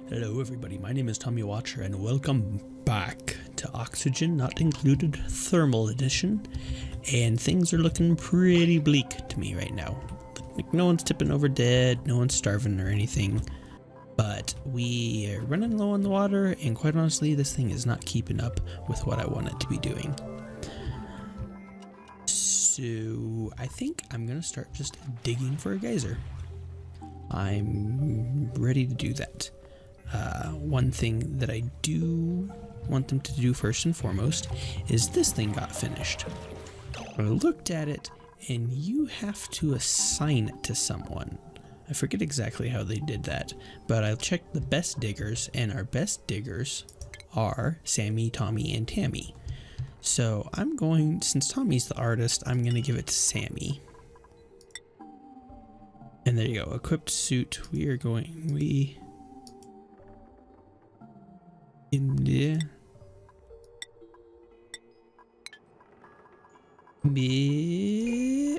Hello everybody, my name is Tommy Watcher and welcome back to Oxygen Not Included Thermal Edition, and things are looking pretty bleak to me right now. Like, no one's tipping over dead, no one's starving or anything, but we are running low on the water, and quite honestly this thing is not keeping up with what I want it to be doing. So I think I'm gonna start just digging for a geyser. I'm ready to do that. One thing that I do want them to do first and foremost is this thing got finished. I looked at it and you have to assign it to someone. I forget exactly how they did that, but I checked the best diggers, and our best diggers are Sammy, Tommy, and Tammy. So I'm going, since Tommy's the artist, I'm going to give it to Sammy. And there you go, equipped suit.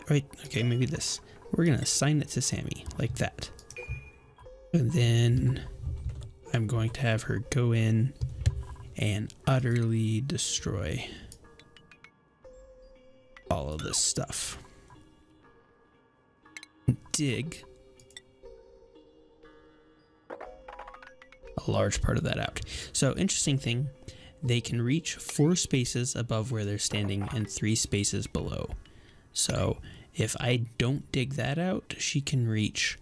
Right, okay, maybe this. We're going to assign it to Sammy, like that. And then I'm going to have her go in and utterly destroy all of this stuff. Dig a large part of that out. So interesting thing, they can reach 4 spaces above where they're standing and 3 spaces below. So if I don't dig that out, she can reach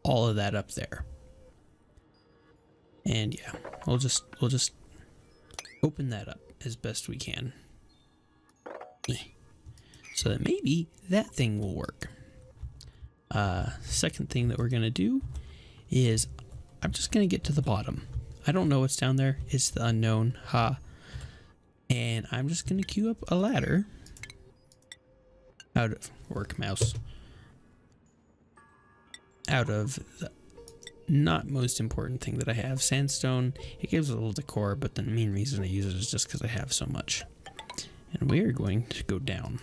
all of that up there. And yeah, we'll just open that up as best we can, so that maybe that thing will work. Second thing that we're gonna do is I'm just gonna get to the bottom. I don't know what's down there. It's the unknown, and I'm just gonna queue up a ladder out of out of the not most important thing that I have, sandstone. It gives a little decor, but the main reason I use it is just because I have so much. And we are going to go down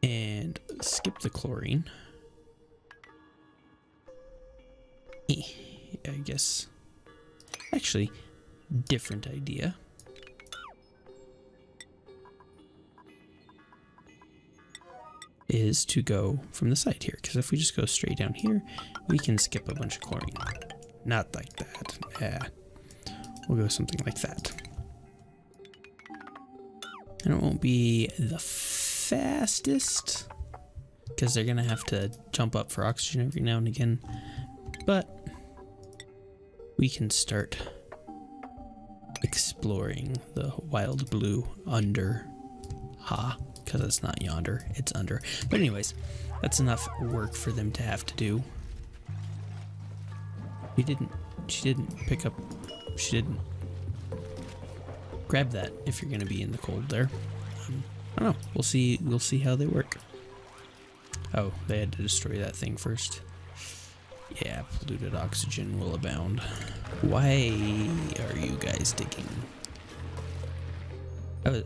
and skip the chlorine. I guess, actually, different idea. Is to go from the side here, because if we just go straight down here, we can skip a bunch of chlorine. Not like that. Yeah, we'll go something like that. And it won't be the fastest, because they're gonna have to jump up for oxygen every now and again, but we can start exploring the wild blue under because it's not yonder, it's under. But anyways, that's enough work for them to have to do. She didn't grab that if you're gonna be in the cold there. I don't know, we'll see how they work. Oh, they had to destroy that thing first. Yeah, polluted oxygen will abound. Why are you guys digging? I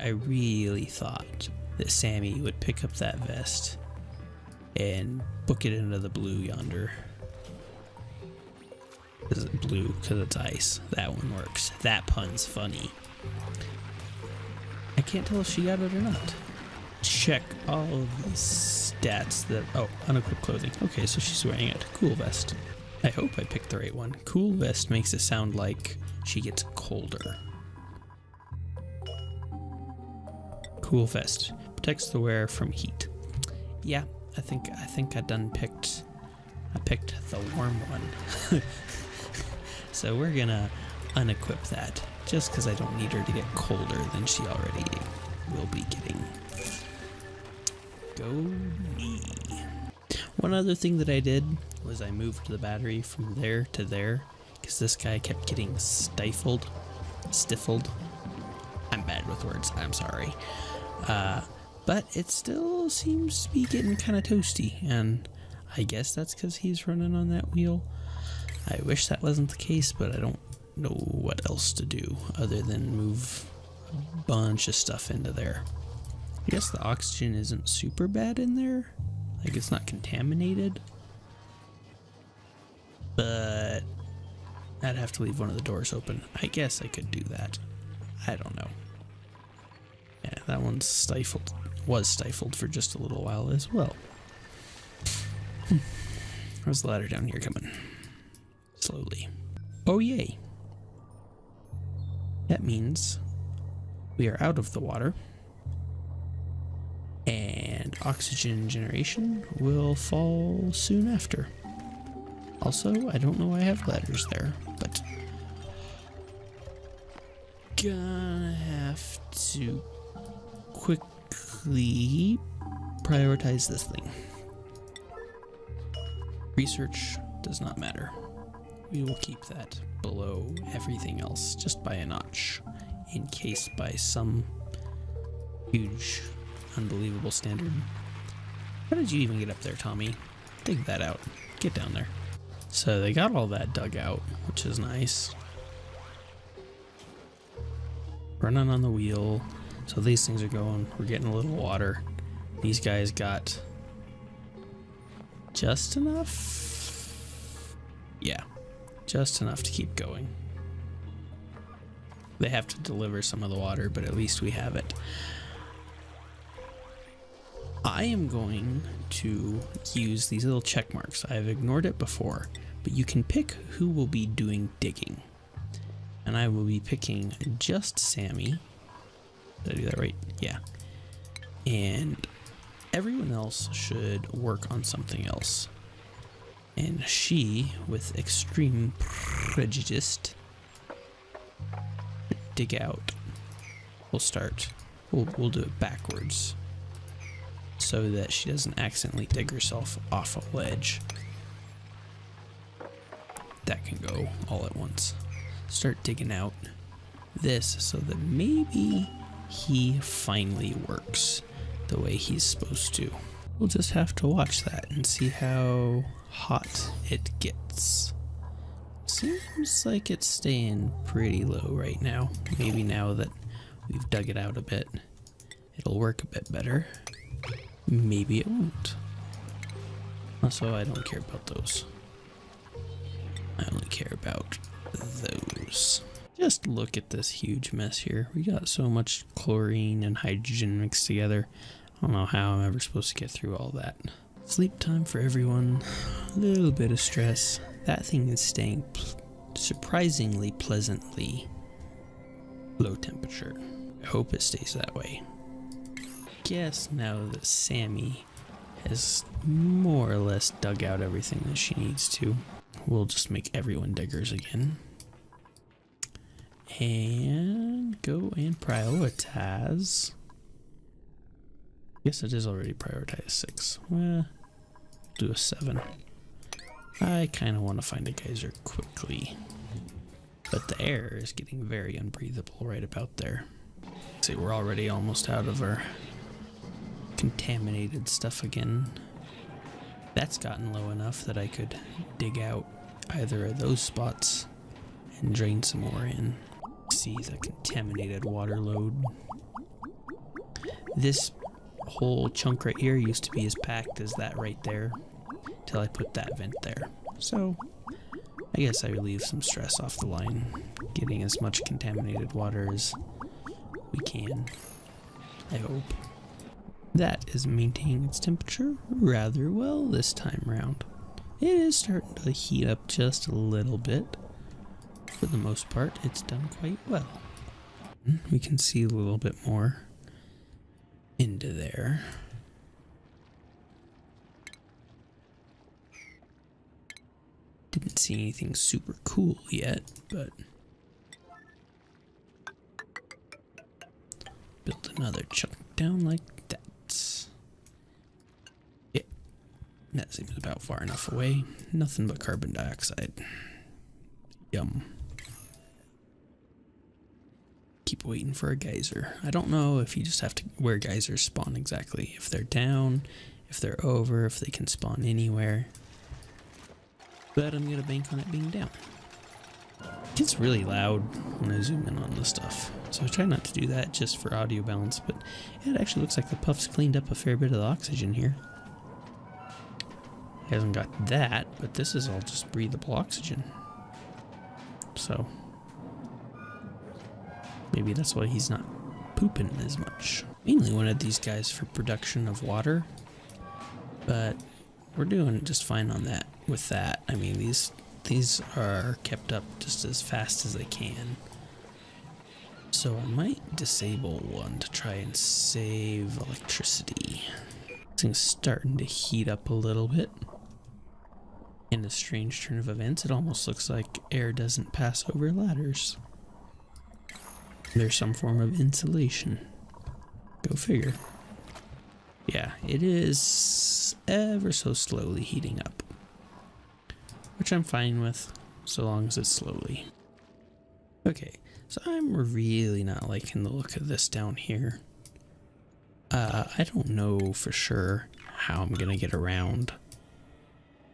really thought that Sammy would pick up that vest and book it into the blue yonder. Is it blue? Because it's ice. That one works. That pun's funny. I can't tell if she got it or not. Check all of the stats that... Oh, unequipped clothing. Okay, so she's wearing it. Cool vest. I hope I picked the right one. Cool vest makes it sound like she gets colder. Cool vest protects the wearer from heat. Yeah, I think I picked the warm one. So we're gonna unequip that just because I don't need her to get colder than she already will be getting. Go me. One other thing that I did was I moved the battery from there to there because this guy kept getting stifled. I'm bad with words, I'm sorry. But it still seems to be getting kind of toasty, and I guess that's because he's running on that wheel. I wish that wasn't the case, but I don't know what else to do other than move a bunch of stuff into there. I guess the oxygen isn't super bad in there. Like, it's not contaminated. but I'd have to leave one of the doors open. I guess I could do that. I don't know. Yeah, that one's stifled. Was stifled for just a little while as well. There's the ladder down here coming. Slowly. Oh yay. That means we are out of the water. And oxygen generation will fall soon after. Also, I don't know why I have ladders there, but gonna have to quickly prioritize this thing. Research does not matter. We will keep that below everything else just by a notch, in case by some huge, unbelievable standard. How did you even get up there, Tommy? Dig that out. Get down there. So they got all that dug out, which is nice. Running on the wheel. So these things are going. We're getting a little water. These guys got just enough. Yeah, just enough to keep going. They have to deliver some of the water, but at least we have it. I am going to use these little check marks. I've ignored it before, but you can pick who will be doing digging. And I will be picking just Sammy. Did I do that right? Yeah. And everyone else should work on something else. And she, with extreme prejudice, dig out. We'll start. We'll do it backwards, so that she doesn't accidentally dig herself off a ledge. That can go all at once. Start digging out this so that maybe he finally works the way he's supposed to. We'll just have to watch that and see how hot it gets. Seems like it's staying pretty low right now. Maybe now that we've dug it out a bit, it'll work a bit better. Maybe it won't. Also, I don't care about those. I only care about those. Just look at this huge mess here. We got so much chlorine and hydrogen mixed together. I don't know how I'm ever supposed to get through all that. Sleep time for everyone. A little bit of stress. That thing is staying surprisingly pleasantly low temperature. I hope it stays that way. Guess now that Sammy has more or less dug out everything that she needs to, we'll just make everyone diggers again. And go and prioritize. Yes, it is already prioritized 6. Well, do a 7. I kind of want to find a geyser quickly, but the air is getting very unbreathable right about there. See, we're already almost out of our contaminated stuff again. That's gotten low enough that I could dig out either of those spots and drain some more in. See the contaminated water load. This whole chunk right here used to be as packed as that right there, till I put that vent there. So I guess I relieve some stress off the line, getting as much contaminated water as we can, I hope. That is maintaining its temperature rather well this time around. It is starting to heat up just a little bit. For the most part, it's done quite well. We can see a little bit more into there. Didn't see anything super cool yet, but build another chunk down like that. Yeah, that seems about far enough away. Nothing but carbon dioxide. Yum. Keep waiting for a geyser. I don't know if you just have to where geysers spawn exactly. If they're down, if they're over, if they can spawn anywhere. But I'm gonna bank on it being down. It gets really loud when I zoom in on this stuff, so I try not to do that just for audio balance, but it actually looks like the puffs cleaned up a fair bit of the oxygen here. He hasn't got that, but this is all just breathable oxygen. So maybe that's why he's not pooping as much. Mainly wanted these guys for production of water, but we're doing just fine on that. With that, I mean, these are kept up just as fast as they can. So I might disable one to try and save electricity. This thing's starting to heat up a little bit. In a strange turn of events, it almost looks like air doesn't pass over ladders. There's some form of insulation. Go figure. Yeah, it is ever so slowly heating up, which I'm fine with, so long as it's slowly. Okay, so I'm really not liking the look of this down here. I don't know for sure how I'm gonna get around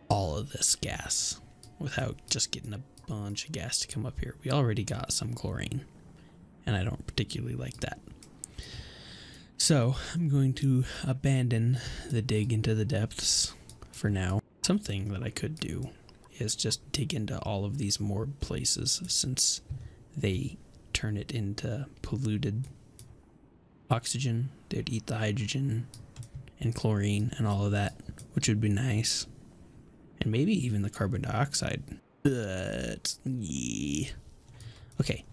all of this gas without just getting a bunch of gas to come up here. We already got some chlorine, and I don't particularly like that. So I'm going to abandon the dig into the depths for now. Something that I could do is just dig into all of these morgue places, since they turn it into polluted oxygen. They'd eat the hydrogen and chlorine and all of that, which would be nice. And maybe even the carbon dioxide. But yeah. Okay,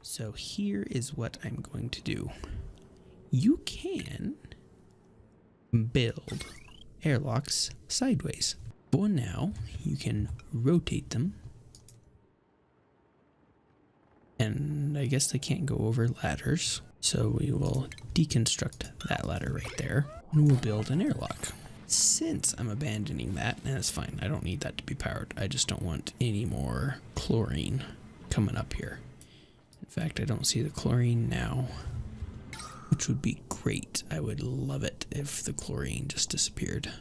so here is what I'm going to do. You can build airlocks sideways. For now, you can rotate them. And I guess they can't go over ladders. So we will deconstruct that ladder right there. And we'll build an airlock. Since I'm abandoning that, and it's fine, I don't need that to be powered. I just don't want any more chlorine coming up here. In fact, I don't see the chlorine now, which would be great. I would love it if the chlorine just disappeared.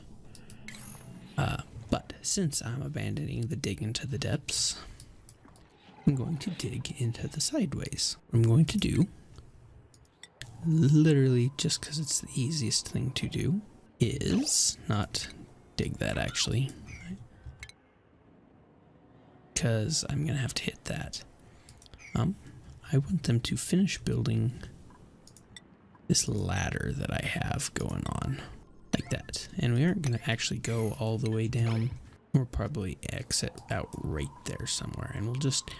But since I'm abandoning the dig into the depths, I'm going to dig into the sideways. What I'm going to do, literally just because it's the easiest thing to do, is not dig that actually, because I'm gonna have to hit that. I want them to finish building this ladder that I have going on like that, and we aren't gonna actually go all the way down. We'll probably exit out right there somewhere, and we'll just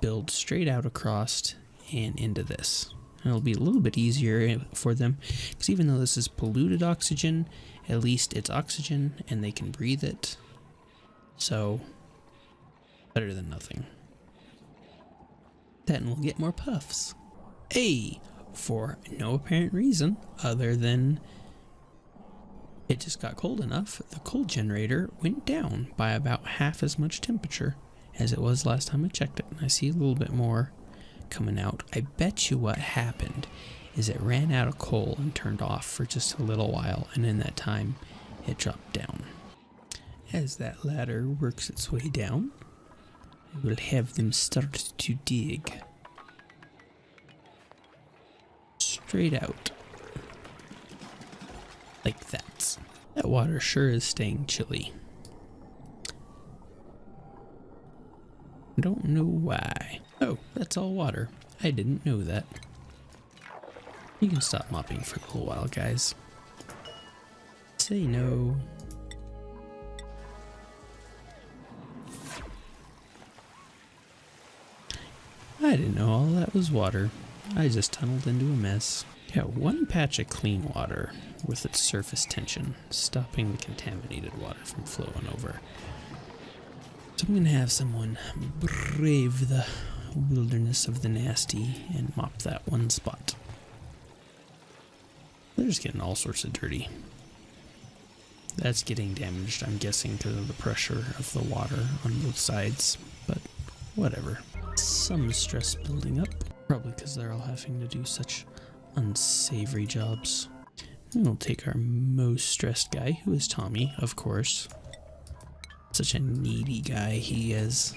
build straight out across and into this. And it'll be a little bit easier for them, because even though this is polluted oxygen, at least it's oxygen and they can breathe it. So better than nothing. Then we'll get more puffs. Hey, for no apparent reason other than it just got cold enough, the cold generator went down by about half as much temperature as it was last time I checked it. And I see a little bit more coming out. I bet you what happened is it ran out of coal and turned off for just a little while, and in that time it dropped down. As that ladder works its way down, I will have them start to dig straight out like that. That water sure is staying chilly. I don't know why. Oh, that's all water. I didn't know that. You can stop mopping for a little while, guys. Say no. I didn't know all that was water. I just tunneled into a mess. Yeah, one patch of clean water with its surface tension, stopping the contaminated water from flowing over. So I'm gonna have someone brave the wilderness of the nasty and mop that one spot. They're just getting all sorts of dirty. That's getting damaged, I'm guessing, because of the pressure of the water on both sides, but whatever. Some stress building up, probably because they're all having to do such unsavory jobs. And we'll take our most stressed guy, who is Tommy, of course. Such a needy guy he is.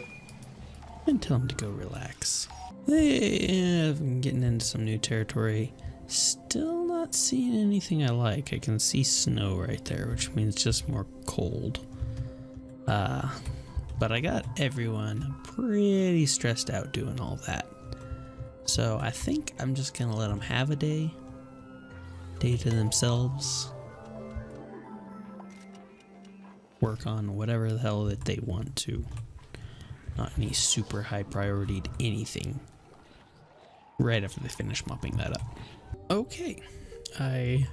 And tell him to go relax. Hey, I'm getting into some new territory. Still not seeing anything I like. I can see snow right there, which means just more cold. But I got everyone pretty stressed out doing all that. So I think I'm just gonna let them have a day to themselves. Work on whatever the hell that they want to. Not any super high priority to anything. Right after they finish mopping that up. Okay, I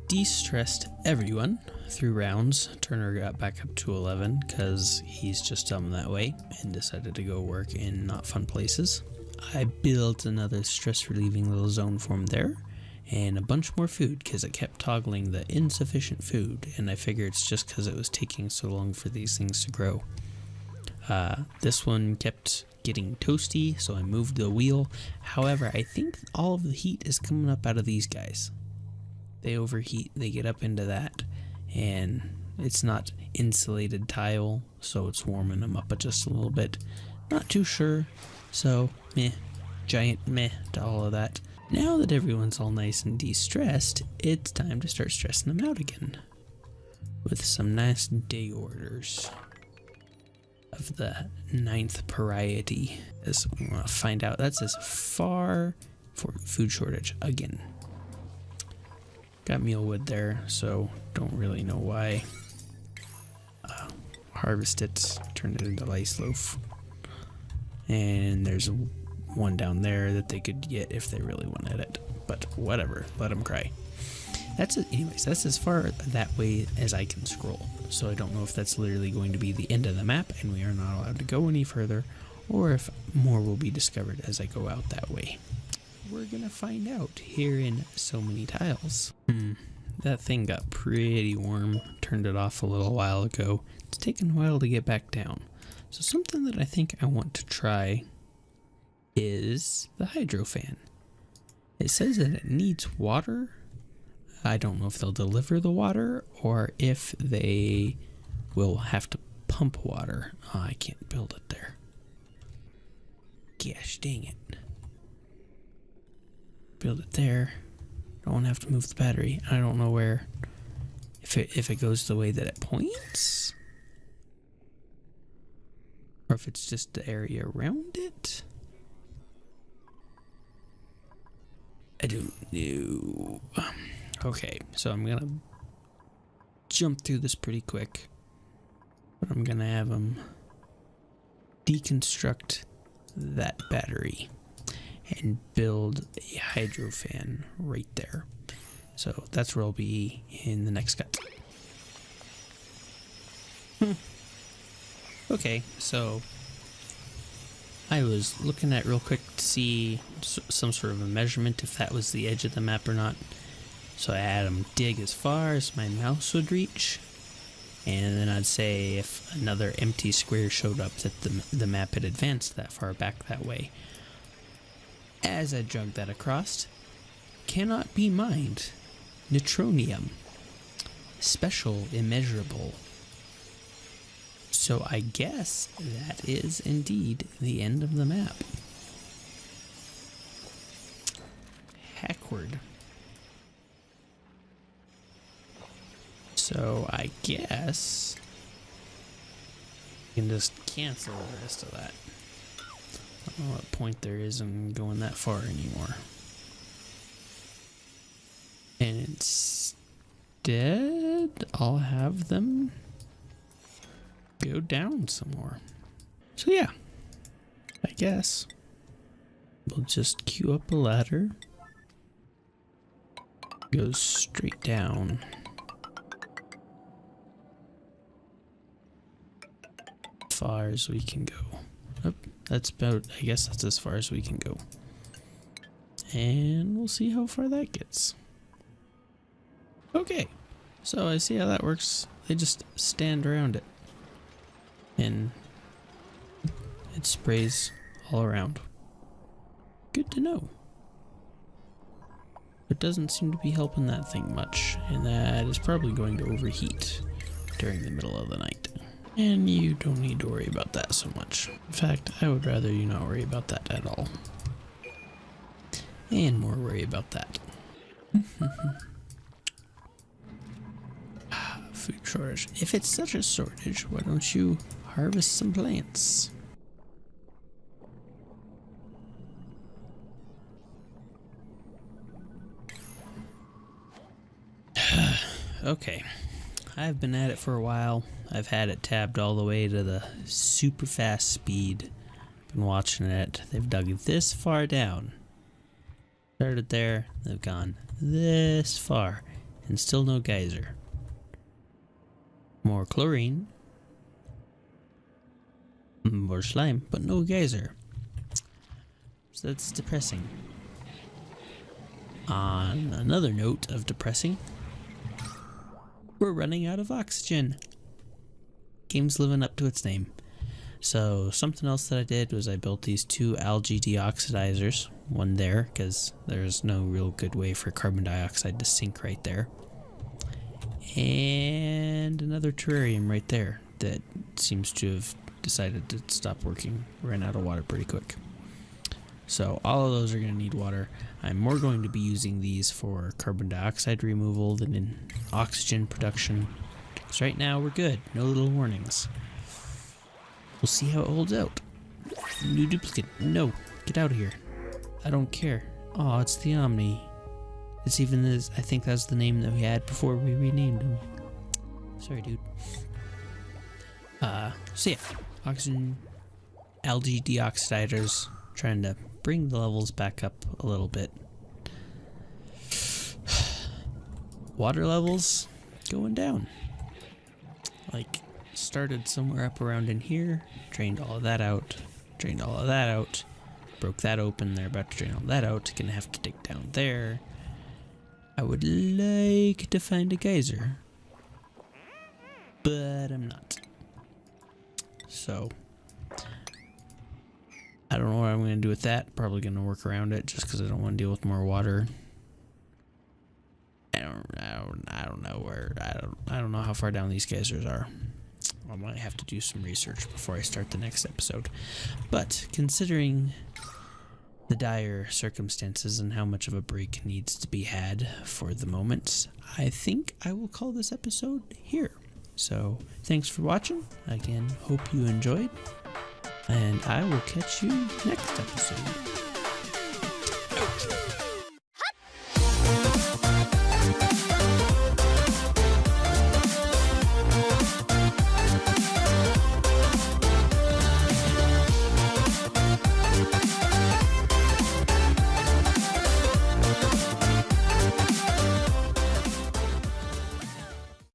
de-stressed everyone through rounds. Turner got back up to 11 because he's just dumb that way and decided to go work in not fun places. I built another stress relieving little zone for him there and a bunch more food because it kept toggling the insufficient food, and I figure it's just because it was taking so long for these things to grow. This one kept getting toasty, so I moved the wheel. However, I think all of the heat is coming up out of these guys. They overheat, they get up into that, and it's not insulated tile, so it's warming them up just a little bit. Not too sure, so meh, giant meh to all of that. Now that everyone's all nice and de-stressed, it's time to start stressing them out again with some nice day orders of the 9th variety. As we're gonna find out, that's as far for food shortage again. Got mealwood there, so don't really know why. Harvest it, turn it into ice loaf. And there's one down there that they could get if they really wanted it, but whatever, let them cry. That's it. Anyways, that's as far that way as I can scroll, so I don't know if that's literally going to be the end of the map and we are not allowed to go any further, or if more will be discovered as I go out that way. We're gonna find out here in so many tiles. That thing got pretty warm. Turned it off a little while ago. It's taken a while to get back down. So something that I think I want to try is the hydro fan. It says that it needs water. I don't know if they'll deliver the water or if they will have to pump water. Oh, I can't build it there. Gosh dang it. Build it there. Don't have to move the battery. I don't know where. If it goes the way that it points, or if it's just the area around it. I don't know. Okay, so I'm gonna jump through this pretty quick, but I'm gonna have them deconstruct that battery and build a hydro fan right there. So that's where I'll be in the next cut. Okay, so I was looking at real quick to see some sort of a measurement if that was the edge of the map or not. So I had them dig as far as my mouse would reach, and then I'd say if another empty square showed up that the map had advanced that far back that way. As I drug that across, cannot be mined. Neutronium. Special, immeasurable. So I guess that is indeed the end of the map. Hackward. So I guess you can just cancel the rest of that. I don't know what point there is in going that far anymore. And instead, I'll have them go down some more. So yeah, I guess we'll just queue up a ladder. Goes straight down. As far as we can go. Oh, that's about, I guess that's as far as we can go. And we'll see how far that gets. Okay, so I see how that works. They just stand around it. And it sprays all around. Good to know. It doesn't seem to be helping that thing much, and that is probably going to overheat during the middle of the night. And you don't need to worry about that so much. In fact, I would rather you not worry about that at all. And more worry about that. food shortage. If it's such a shortage, why don't you harvest some plants? Okay, I've been at it for a while. I've had it tabbed all the way to the super fast speed. Been watching it. They've dug this far down. Started there, they've gone this far, and still no geyser. More chlorine. More slime, but no geyser. So that's depressing. On another note of depressing, we're running out of oxygen. Game's living up to its name. So something else that I did was I built these 2 algae deoxidizers. One there, because there's no real good way for carbon dioxide to sink right there. And another terrarium right there that seems to have decided to stop working. Ran out of water pretty quick. So all of those are going to need water. I'm more going to be using these for carbon dioxide removal than in oxygen production. Because right now we're good. No little warnings. We'll see how it holds out. New duplicate. No. Get out of here. I don't care. Oh, it's the Omni. It's even this. I think that's the name that we had before we renamed him. Sorry, dude. So yeah. Oxygen algae deoxidizers. Trying to bring the levels back up a little bit. Water levels going down. Like, started somewhere up around in here, drained all of that out, drained all of that out, broke that open, they're about to drain all that out, gonna have to dig down there. I would like to find a geyser, but I'm not. So, I don't know what I'm going to do with that. Probably going to work around it just because I don't want to deal with more water. I don't know where. I don't know how far down these geysers are. I might have to do some research before I start the next episode. But considering the dire circumstances and how much of a break needs to be had for the moment, I think I will call this episode here. So thanks for watching. Again, hope you enjoyed. And I will catch you next episode.